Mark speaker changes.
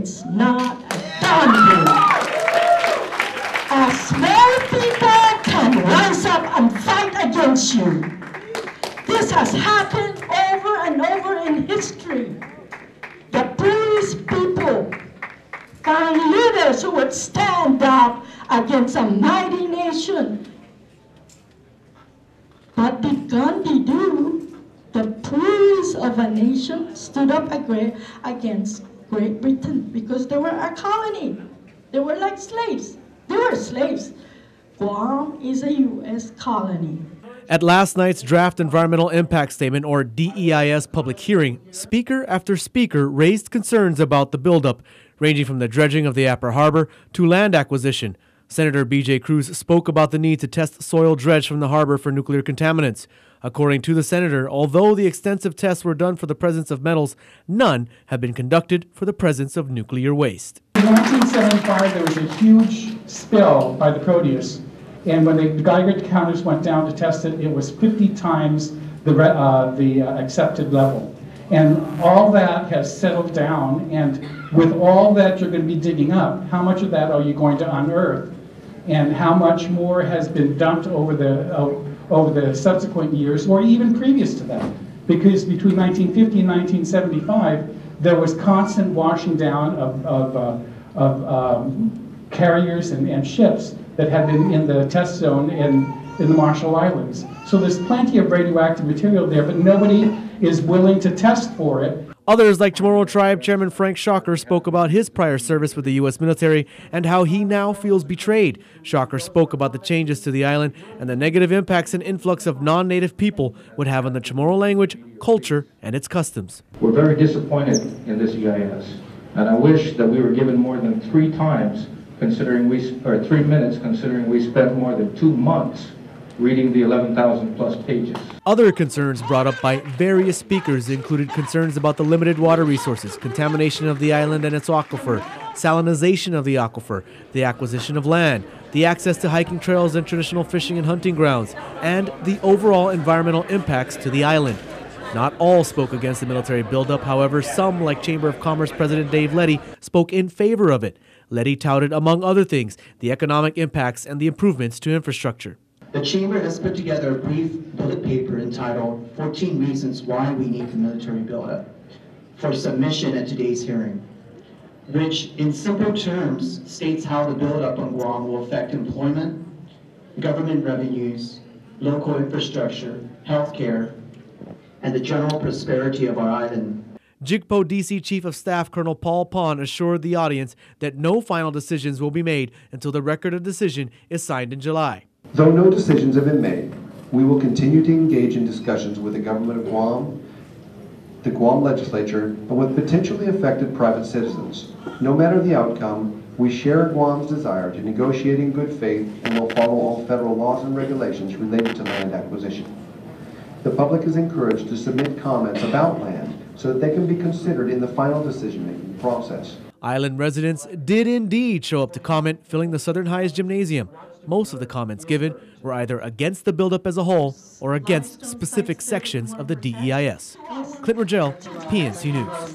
Speaker 1: it's not a done deal. A small people can rise up and fight against you. This has happened over and over in history. The poorest people found leaders who would stand up against a mighty nation. What did Gandhi do? The poorest of a nation stood up against Great Britain because they were a colony. They were like slaves. They were slaves. Guam is a U.S. colony.
Speaker 2: At last night's draft environmental impact statement, or DEIS public hearing, speaker after speaker raised concerns about the buildup, ranging from the dredging of the Upper Harbor to land acquisition. Senator BJ Cruz spoke about the need to test soil dredged from the harbor for nuclear contaminants. According to the senator, although the extensive tests were done for the presence of metals, none have been conducted for the presence of nuclear waste.
Speaker 3: In 1975, there was a huge spill by the Proteus, and when the Geiger counters went down to test it, it was 50 times the accepted level. And all that has settled down, and with all that you're going to be digging up, how much of that are you going to unearth? And how much more has been dumped over the subsequent years, or even previous to that? Because between 1950 and 1975, there was constant washing down of carriers and ships that had been in the test zone in the Marshall Islands. So there's plenty of radioactive material there, but nobody is willing to test for it.
Speaker 2: Others, like Chamorro Tribe Chairman Frank Shocker, spoke about his prior service with the U.S. military and how he now feels betrayed. Shocker spoke about the changes to the island and the negative impacts an influx of non-native people would have on the Chamorro language, culture, and its customs.
Speaker 4: We're very disappointed in this EIS, and I wish that we were given more than 3 times, considering 3 minutes, considering we spent more than 2 months reading the 11,000 plus pages.
Speaker 2: Other concerns brought up by various speakers included concerns about the limited water resources, contamination of the island and its aquifer, salinization of the aquifer, the acquisition of land, the access to hiking trails and traditional fishing and hunting grounds, and the overall environmental impacts to the island. Not all spoke against the military buildup. However, some, like Chamber of Commerce President Dave Letty, spoke in favor of it. Letty touted, among other things, the economic impacts and the improvements to infrastructure.
Speaker 5: The Chamber has put together a brief bullet paper entitled 14 Reasons Why We Need the Military Buildup for submission at today's hearing, which in simple terms states how the buildup on Guam will affect employment, government revenues, local infrastructure, healthcare, and the general prosperity of our island.
Speaker 2: JIGPO DC Chief of Staff Colonel Paul Pond assured the audience that no final decisions will be made until the record of decision is signed in July.
Speaker 6: Though no decisions have been made, we will continue to engage in discussions with the government of Guam, the Guam legislature, and with potentially affected private citizens. No matter the outcome, we share Guam's desire to negotiate in good faith and will follow all federal laws and regulations related to land acquisition. The public is encouraged to submit comments about land so that they can be considered in the final decision-making process.
Speaker 2: Island residents did indeed show up to comment, filling the Southern High's gymnasium. Most of the comments given were either against the buildup as a whole or against specific sections of the DEIS. Clint Rogel, PNC News.